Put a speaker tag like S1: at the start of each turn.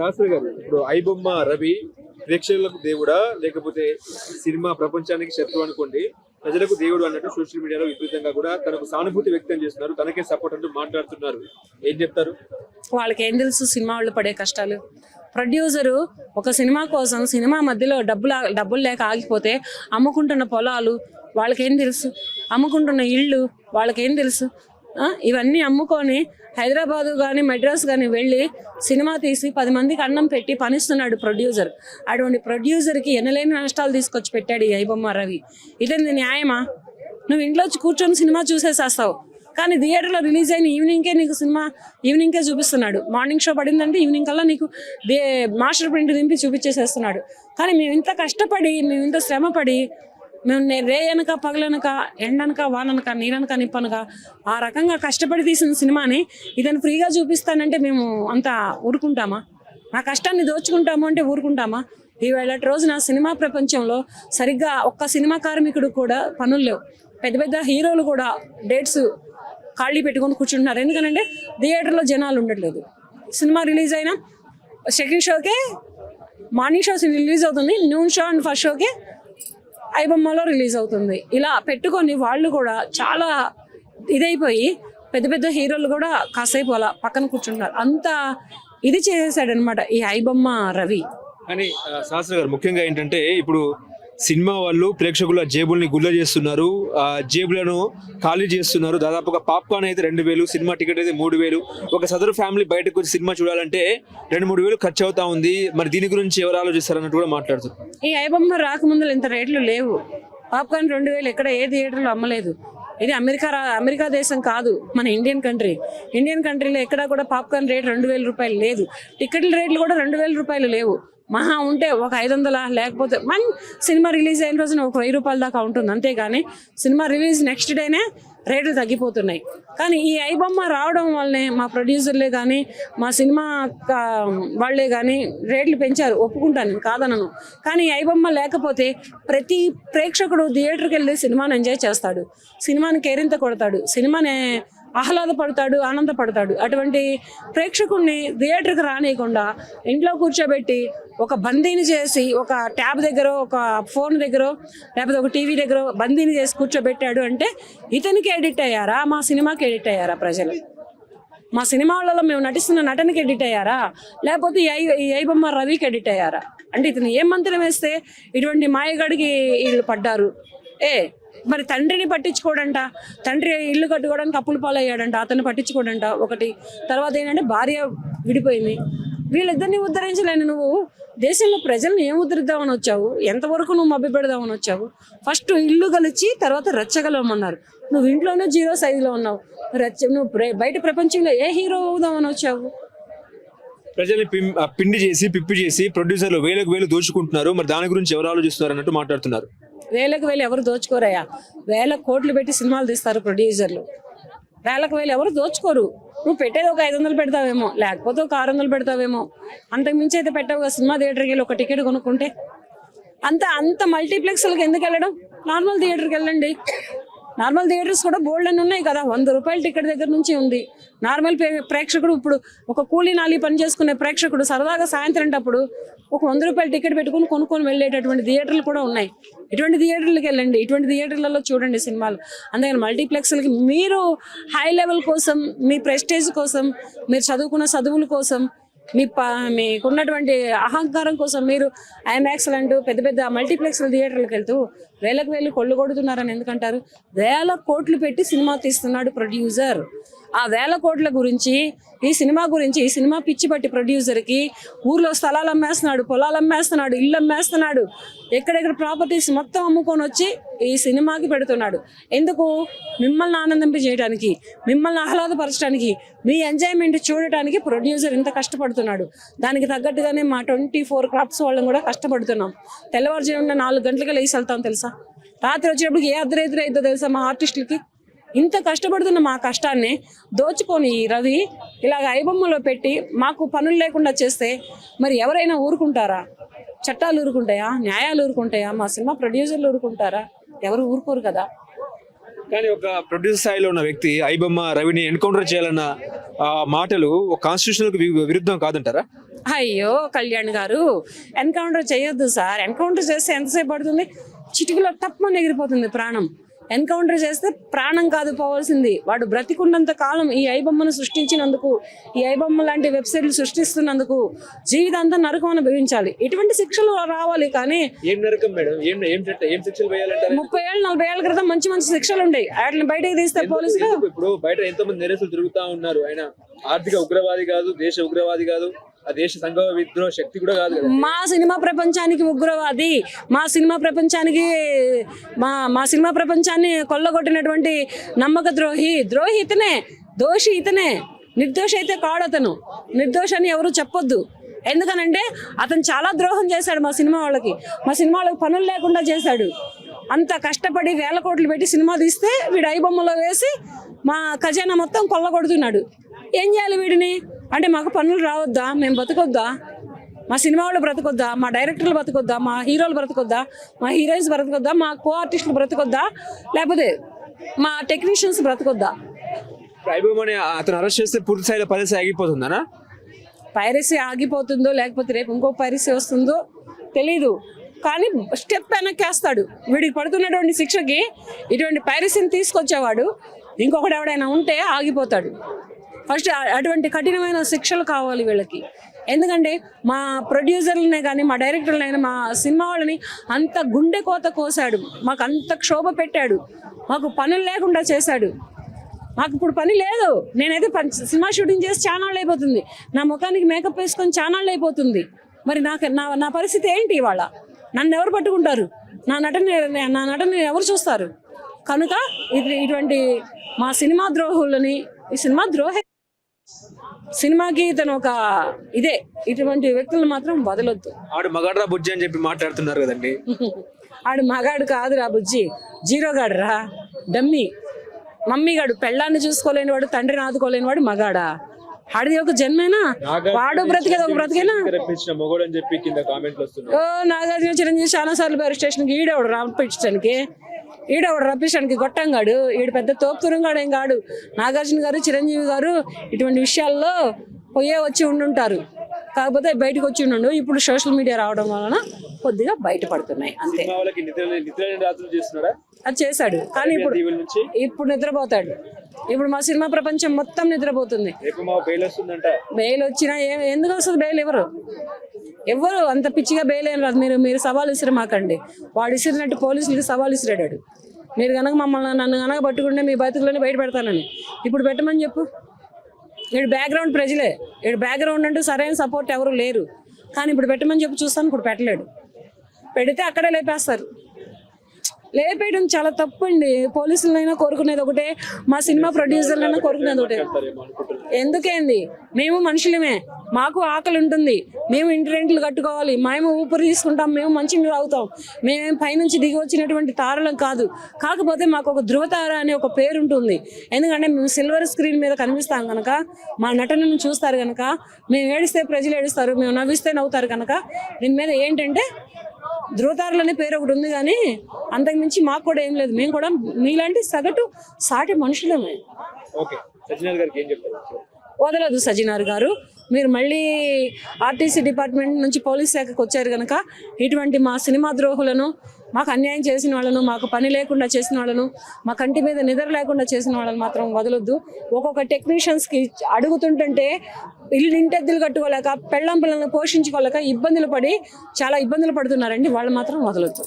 S1: శాస్త్రి గారు, ఇప్పుడు ఐబొమ్మ రవి ప్రేక్షకులకు దేవుడా లేకపోతే సినిమా ప్రపంచానికి శత్రువు అనుకోండి, ప్రజలకు దేవుడు అన్నట్టు సోషల్ మీడియాలో విపరీతంగా కూడా తనకు సానుభూతి వ్యక్తం చేస్తున్నారు, తనకే సపోర్ట్ అంటూ మాట్లాడుతున్నారు. ఏం చెప్తారు?
S2: వాళ్ళకి ఏం తెలుసు సినిమా వాళ్ళు పడే కష్టాలు? ప్రొడ్యూసరు ఒక సినిమా కోసం సినిమా మధ్యలో డబ్బులు లేక ఆగిపోతే అమ్ముకుంటున్న పొలాలు వాళ్ళకేం తెలుసు, అమ్ముకుంటున్న ఇళ్ళు వాళ్ళకేం తెలుసు? ఇవన్నీ అమ్ముకొని హైదరాబాదు కానీ మెడ్రాస్ కానీ వెళ్ళి సినిమా తీసి 10 మందికి అన్నం పెట్టి పనిస్తున్నాడు ప్రొడ్యూసర్. అటువంటి ప్రొడ్యూసర్కి ఎనలేని నష్టాలు తీసుకొచ్చి పెట్టాడు ఈ ఐబొమ్మ రవి. ఇదేంది న్యాయమా? నువ్వు ఇంట్లో కూర్చొని సినిమా చూసేసేస్తావు, కానీ థియేటర్లో రిలీజ్ అయిన ఈవినింగ్కే నీకు సినిమా ఈవినింగ్కే చూపిస్తున్నాడు. మార్నింగ్ షో పడిందంటే ఈవినింగ్ కల్లా నీకు మాస్టర్ ప్రింట్ దింపి చూపించేసేస్తున్నాడు. కానీ మేము ఇంత కష్టపడి, మేము ఇంత శ్రమపడి, మేము రేయనక పగలనక ఎండనక వాననక నీరనక నిప్పనక ఆ రకంగా కష్టపడి తీసిన సినిమాని ఇతను ఫ్రీగా చూపిస్తానంటే మేము అంత ఊరుకుంటామా? నా కష్టాన్ని దోచుకుంటాము అంటే ఊరుకుంటామా? ఈవేళ రోజున సినిమా ప్రపంచంలో సరిగ్గా ఒక్క సినిమా కార్మికుడు కూడా పనులు లేవు. పెద్ద పెద్ద హీరోలు కూడా డేట్స్ ఖాళీ పెట్టుకొని కూర్చుంటున్నారు. ఎందుకంటే థియేటర్లో జనాలు ఉండట్లేదు. సినిమా రిలీజ్ అయినా సెకండ్ షోకే మార్నింగ్ షో రిలీజ్ అవుతుంది, నూన్ షో అండ్ ఫస్ట్ షోకే ఐబొమ్మలో రిలీజ్ అవుతుంది. ఇలా పెట్టుకొని వాళ్ళు కూడా చాలా ఇదైపోయి పెద్ద పెద్ద హీరోలు కూడా కాసేపు అలా పక్కన కూర్చుంటున్నారు. అంత ఇది చేసేసాడు అనమాట ఈ ఐబొమ్మ రవి.
S1: కానీ శాస్త్రి గారు, ముఖ్యంగా ఏంటంటే ఇప్పుడు సినిమా వాళ్ళు ప్రేక్షకుల జేబుల్ని గుల్ల చేస్తున్నారు, ఆ జేబులను ఖాళీ చేస్తున్నారు. దాదాపుగా పాప్కార్న్ అయితే 2000, సినిమా టికెట్ అయితే 3000. ఒక సదరు ఫ్యామిలీ బయటకు వచ్చి సినిమా చూడాలంటే 2-3 వేలు ఖర్చు అవుతా ఉంది. మరి దీని గురించి ఎవరు ఆలోచిస్తారన్నట్టు కూడా మాట్లాడుతున్నారు.
S2: ఈ ఐబొమ్మ రాకముందు ఇంత రేట్లు లేవు. పాప్కార్న్ 2000 ఎక్కడ ఏ థియేటర్లో అమ్మలేదు. ఇది అమెరికా దేశం కాదు, మన ఇండియన్ కంట్రీలో ఎక్కడా కూడా పాప్కార్న్ రేట్ 2000 రూపాయలు లేదు. టికెట్ల రేట్లు కూడా 2000 రూపాయలు లేవు. మహా ఉంటే ఒక 500, లేకపోతే సినిమా రిలీజ్ అయిన రోజున ఒక 1000 రూపాయల దాకా ఉంటుంది. అంతేగాని సినిమా రిలీజ్ నెక్స్ట్ డేనే రేట్లు తగ్గిపోతున్నాయి. కానీ ఈ ఐబొమ్మ రావడం వల్లనే మా ప్రొడ్యూసర్లే కానీ మా సినిమా వాళ్ళే కానీ రేట్లు పెంచారు, ఒప్పుకుంటాను, కాదనను. కానీ ఈ ఐబొమ్మ లేకపోతే ప్రతి ప్రేక్షకుడు థియేటర్కి వెళ్ళి సినిమాని ఎంజాయ్ చేస్తాడు, సినిమాని కేరింత కొడతాడు, సినిమాని ఆహ్లాదపడతాడు, ఆనందపడతాడు. అటువంటి ప్రేక్షకుడిని థియేటర్కి రానియకుండా ఇంట్లో కూర్చోబెట్టి ఒక బందీని చేసి ఒక ట్యాబ్ దగ్గర, ఒక ఫోన్ దగ్గర, లేకపోతే ఒక టీవీ దగ్గర బందీని చేసి కూర్చోబెట్టాడు అంటే ఇతనికి ఎడిట్ అయ్యారా? మా సినిమాకి ఎడిట్ అయ్యారా ప్రజలు? మా సినిమాలలో మేము నటిస్తున్న నటనకి ఎడిట్ అయ్యారా? లేకపోతే ఈ ఐబొమ్మ రవికి ఎడిట్ అయ్యారా? అంటే ఇతను ఏం మంత్రం వేస్తే ఇటువంటి మాయగాడికి వీళ్ళు పడ్డారు. మరి తండ్రిని పట్టించుకోడంట, తండ్రి ఇల్లు కట్టుకోవడానికి అప్పులు పాలయ్యాడంట, అతన్ని పట్టించుకోడంట. ఒకటి తర్వాత ఏంటంటే భార్య విడిపోయింది. వీళ్ళిద్దరిని ఉద్ధరించలేను. నువ్వు దేశంలో ప్రజలను ఏం ఉద్ధరిద్దామని వచ్చావు? ఎంతవరకు నువ్వు మభ్య పెడదామని వచ్చావు? ఫస్ట్ ఇల్లు కలిచి తర్వాత రెచ్చగలవమన్నారు. నువ్వు ఇంట్లోనే 0 సైజులో ఉన్నావు. నువ్వు బయట ప్రపంచంలో ఏ హీరో అవుదామని వచ్చావు?
S1: ప్రజల్ని పిండి చేసి పిప్పి చేసి ప్రొడ్యూసర్లు వేలకు వేలు దోచుకుంటున్నారు. మరి దాని గురించి ఎవరు ఆలోచిస్తున్నారు అన్నట్టు మాట్లాడుతున్నారు.
S2: వేలకు వేలు ఎవరు దోచుకోరయ్యా? 1000 కోట్లు పెట్టి సినిమాలు తీస్తారు ప్రొడ్యూసర్లు. 1000 వేలు ఎవరు దోచుకోరు. నువ్వు పెట్టేది ఒక 500 పెడతావేమో, లేకపోతే ఒక 600 పెడతావేమో, అంతకు మించి అయితే పెట్టావు. సినిమా థియేటర్కి వెళ్ళి ఒక టికెట్ కొనుక్కుంటే అంత మల్టీప్లెక్స్లకు ఎందుకు వెళ్ళడం? నార్మల్ థియేటర్కి వెళ్ళండి. నార్మల్ థియేటర్స్ కూడా బోల్డ్ అని ఉన్నాయి కదా. 100 రూపాయల టికెట్ దగ్గర నుంచి ఉంది. నార్మల్ ప్రేక్షకుడు, ఇప్పుడు ఒక కూలీ నాలి పని చేసుకునే ప్రేక్షకుడు సరదాగా సాయంత్రం అప్పుడు ఒక 100 రూపాయల టికెట్ పెట్టుకుని కొనుక్కొని వెళ్ళేటటువంటి థియేటర్లు కూడా ఉన్నాయి. ఇటువంటి థియేటర్లకు వెళ్ళండి, ఇటువంటి థియేటర్లలో చూడండి సినిమాలు. అందుకని మల్టీప్లెక్స్లకి మీరు హై లెవెల్ కోసం, మీ ప్రెస్టేజ్ కోసం, మీరు చదువుకున్న చదువుల కోసం, మీకున్నటువంటి అహంకారం కోసం మీరు ఐమాక్స్ అంటూ పెద్ద పెద్ద మల్టీప్లెక్స్ థియేటర్లకు వెళ్తూ వేలకు వేలు కొళ్ళు కొడుతున్నారని ఎందుకంటారు? 1000 కోట్లు పెట్టి సినిమా తీస్తున్నాడు ప్రొడ్యూసర్. ఆ 1000 కోట్ల గురించి, ఈ సినిమా గురించి, ఈ సినిమా పిచ్చి పట్టి ప్రొడ్యూసర్కి ఊర్లో స్థలాలు అమ్మేస్తున్నాడు, పొలాలు అమ్మేస్తున్నాడు, ఇల్లు అమ్మేస్తున్నాడు, ఎక్కడెక్కడ ప్రాపర్టీస్ మొత్తం అమ్ముకొని వచ్చి ఈ సినిమాకి పెడుతున్నాడు. ఎందుకు? మిమ్మల్ని ఆనందింపజేయడానికి, మిమ్మల్ని ఆహ్లాదపరచడానికి, మీ ఎంజాయ్మెంట్ చూడటానికి ప్రొడ్యూసర్ ఇంత కష్టపడుతున్నాడు. దానికి తగ్గట్టుగానే మా 24 క్రాఫ్ట్స్ వాళ్ళని కూడా కష్టపడుతున్నాం. తెల్లవారుజామున 4 గంటలకు లేచి వెళ్తాం తెలుసా? రాత్రి వచ్చేటప్పుడు ఏ అర్ధరాత్రి అయిద్దో తెలుసా మా ఆర్టిస్టులకి? ఇంత కష్టపడుతున్న మా కష్టాన్ని దోచుకొని రవి ఇలాగ ఐబొమ్మలో పెట్టి మాకు పనులు లేకుండా చేస్తే మరి ఎవరైనా ఊరుకుంటారా? చట్టాలు ఊరుకుంటాయా? న్యాయాలు ఊరుకుంటాయా? మా సినిమా ప్రొడ్యూసర్లు ఊరుకుంటారా? ఎవరు ఊరుకోరు కదా.
S1: కానీ ఒక ప్రొడ్యూసర్ స్థాయిలో ఉన్న వ్యక్తి ఐబొమ్మ రవిని ఎన్కౌంటర్ చేయాలన్న మాటలు కాన్స్టిట్యూషన్ విరుద్ధం కాదంటారా?
S2: అయ్యో కళ్యాణ్ గారు, ఎన్కౌంటర్ చేయొద్దు సార్. ఎన్కౌంటర్ చేస్తే ఎంతసేపు పడుతుంది? చిటికలో తప్పని ఎగిరిపోతుంది ప్రాణం. ఎన్కౌంటర్ చేస్తే ప్రాణం కాదు పోవాల్సింది. వాడు బ్రతికున్నంత కాలం ఈ ఐబొమ్మను సృష్టించినందుకు, ఈ ఐబొమ్మ లాంటి వెబ్సైట్లు సృష్టిస్తున్నందుకు జీవితాంతం నరకం అనుభవించాలి. ఇటువంటి శిక్షలు రావాలి. కానీ
S1: ఏం నరకం మేడం? ఏం శిక్షలు వేయాలంటారు?
S2: 30 ఏళ్ళు 40 ఏళ్ల క్రితం మంచి మంచి శిక్షలు ఉండేవి. వాటిని బయటకు తీస్తే పోలీసులు
S1: ఇప్పుడు బయట ఎంతో మంది నేరస్తులు తిరుగుతా ఉన్నారు. ఆయన ఆర్థిక ఉగ్రవాది కాదు, దేశ ఉగ్రవాది కాదు, ఆ దేశ సంఘ విద్రోహ శక్తి కూడా కాదు కదా.
S2: మా సినిమా ప్రపంచానికి ఉగ్రవాది, మా సినిమా ప్రపంచానికి మా సినిమా ప్రపంచాన్ని కొల్లగొట్టినటువంటి నమ్మక ద్రోహి ఇతనే, దోషి ఇతనే. నిర్దోషి అయితే కాడు అతను. నిర్దోషి అని ఎవరు చెప్పొద్దు. ఎందుకనంటే అతను చాలా ద్రోహం చేశాడు మా సినిమా వాళ్ళకి. మా సినిమా వాళ్ళకి పనులు లేకుండా చేశాడు. అంత కష్టపడి 1000 కోట్లు పెట్టి సినిమా తీస్తే వీడు ఐబొమ్మలో వేసి మా ఖజానా మొత్తం కొల్లగొడుతున్నాడు. ఏం చేయాలి వీడిని? అంటే మాకు పనులు రావద్దా? మేము బతకొద్దా? మా సినిమా వాళ్ళు బ్రతకొద్దా? మా డైరెక్టర్లు బ్రతకొద్దా? మా హీరోలు బ్రతకొద్దా? మా హీరోయిన్స్ బ్రతకొద్దా? మా కో ఆర్టిస్టులు బ్రతకొద్దా? లేకపోతే మా టెక్నీషియన్స్ బ్రతకొద్దా?
S1: ఐబొమ్మని అతను అరెస్ట్ చేస్తే పూర్తి స్థాయిలో పరిస్థితి ఆగిపోతుందనా?
S2: పైరసీ ఆగిపోతుందో లేకపోతే రేపు ఇంకో పైరసీ వస్తుందో తెలీదు. కానీ స్టెప్ వెనక్కేస్తాడు. వీడికి పడుతున్నటువంటి శిక్షకి ఇటువంటి పైరసీని తీసుకొచ్చేవాడు ఇంకొకటి ఎవడైనా ఉంటే ఆగిపోతాడు. ఫస్ట్ అటువంటి కఠినమైన శిక్షలు కావాలి వీళ్ళకి. ఎందుకంటే మా ప్రొడ్యూసర్లనే కానీ, మా డైరెక్టర్లైనా, మా సినిమా వాళ్ళని అంత గుండె కోత కోసాడు. మాకు అంత క్షోభ పెట్టాడు. మాకు పనులు లేకుండా చేశాడు. మాకు ఇప్పుడు పని లేదు. నేనైతే సినిమా షూటింగ్ చేసి చానాళ్ళు అయిపోతుంది. నా ముఖానికి మేకప్ వేసుకొని చానాళ్ళు అయిపోతుంది. మరి నా పరిస్థితి ఏంటి ఇవాళ? నన్ను ఎవరు పట్టుకుంటారు? నా నటన ఎవరు చూస్తారు? కనుక ఇటువంటి మా సినిమా ద్రోహులని, ఈ సినిమా ద్రోహే సినిమాకి ఇతను ఒక ఇటువంటి వ్యక్తులను మాత్రం వదలొద్దు.
S1: ఆడు మగాడ్రా బుజ్జి అని చెప్పి మాట్లాడుతున్నారు కదండి.
S2: ఆడు మగాడు కాదురా బుజ్జి, జీరోగాడు రా, డమ్మీ. మమ్మీగాడు పెళ్ళాన్ని చూసుకోలేని వాడు, తండ్రిని ఆదుకోలేని వాడు మగాడా? ఆడిది ఒక జన్మేనా? వాడు బ్రతికేది ఒక బ్రతికేనా? నాగార్జున చిరంజీవి చాలా సార్లు పోయారు స్టేషన్కి. ఈడెవడు రప్పించడానికి గొట్టంగాడు. ఈడు పెద్ద తోపుతురంగాడు ఏం కాడు. నాగార్జున గారు, చిరంజీవి గారు ఇటువంటి విషయాల్లో వచ్చి ఉండుంటారు. కాకపోతే బయటకు వచ్చి ఉండు. ఇప్పుడు సోషల్ మీడియా రావడం వలన కొద్దిగా బయటపడుతున్నాయి అంతే. అది చేశాడు. కానీ ఇప్పుడు నిద్రపోతాడు. ఇప్పుడు మా సినిమా ప్రపంచం మొత్తం నిద్రపోతుంది. బెయిల్ వచ్చినా ఎందుకు వస్తుంది? బెయిల్ ఎవరు అంత పిచ్చిగా బెయిల్ ఏం రాదు. మీరు సవాల్ ఇసిరి మాకండి. వాడు ఇసిరినట్టు పోలీసులకి సవాల్ ఇసిరాడు. మీరు కనుక నన్ను కనుక పట్టుకుంటే మీ బతుకులని బయట పెడతానని ఇప్పుడు పెట్టమని చెప్పు. వీడు బ్యాక్గ్రౌండ్ ప్రజలే. వీడు బ్యాక్గ్రౌండ్ అంటూ సరైన సపోర్ట్ ఎవరు లేరు. కానీ ఇప్పుడు పెట్టమని చెప్పి చూస్తాను. ఇప్పుడు పెట్టలేడు. పెడితే అక్కడే లేపేస్తారు. లేపేయడం చాలా తప్పు అండి. పోలీసులైనా కోరుకునేది ఒకటే, మా సినిమా ప్రొడ్యూసర్లైనా కోరుకునేది ఒకటే. ఎందుకేంది? మేము మనుషులమే, మాకు ఆకలి ఉంటుంది, మేము ఇంటి రెంట్లు కట్టుకోవాలి, మేము ఊపిరి తీసుకుంటాం, మేము మంచినీళ్ళు తాగుతాం. మేమేం పైనుంచి దిగి వచ్చినటువంటి తారలం కాదు. కాకపోతే మాకు ఒక ధృవతార అనే ఒక పేరు ఉంటుంది. ఎందుకంటే మేము సిల్వర్ స్క్రీన్ మీద కనిపిస్తాం కనుక, మా నటనను చూస్తారు కనుక, మేము ఏడిస్తే ప్రజలు ఏడుస్తారు, మేము నవ్విస్తే నవ్వుతారు కనుక దీని మీద ఏంటంటే ధృవతారులు అనే పేరు ఒకటి ఉంది. కానీ అంతకుమించి మాకు కూడా ఏం లేదు. మేము కూడా మీలాంటి సగటు సాటి మనుషులమే. వదలదు సజ్జనార్ గారు. మీరు మళ్ళీ ఆర్టీసీ డిపార్ట్మెంట్ నుంచి పోలీస్ శాఖకు వచ్చారు కనుక ఇటువంటి మా సినిమా ద్రోహులను, మాకు అన్యాయం చేసిన వాళ్ళను, మాకు పని లేకుండా చేసిన వాళ్ళను, మా కంటి మీద నిద్ర లేకుండా చేసిన వాళ్ళని మాత్రం వదలొద్దు. ఒక్కొక్క టెక్నీషియన్స్కి అడుగుతుంటే ఇంటెద్దులు కట్టుకోలేక, పెళ్ళం పిల్లలను పోషించుకోలేక చాలా ఇబ్బందులు పడుతున్నారండి. వాళ్ళు మాత్రం వదలొద్దు.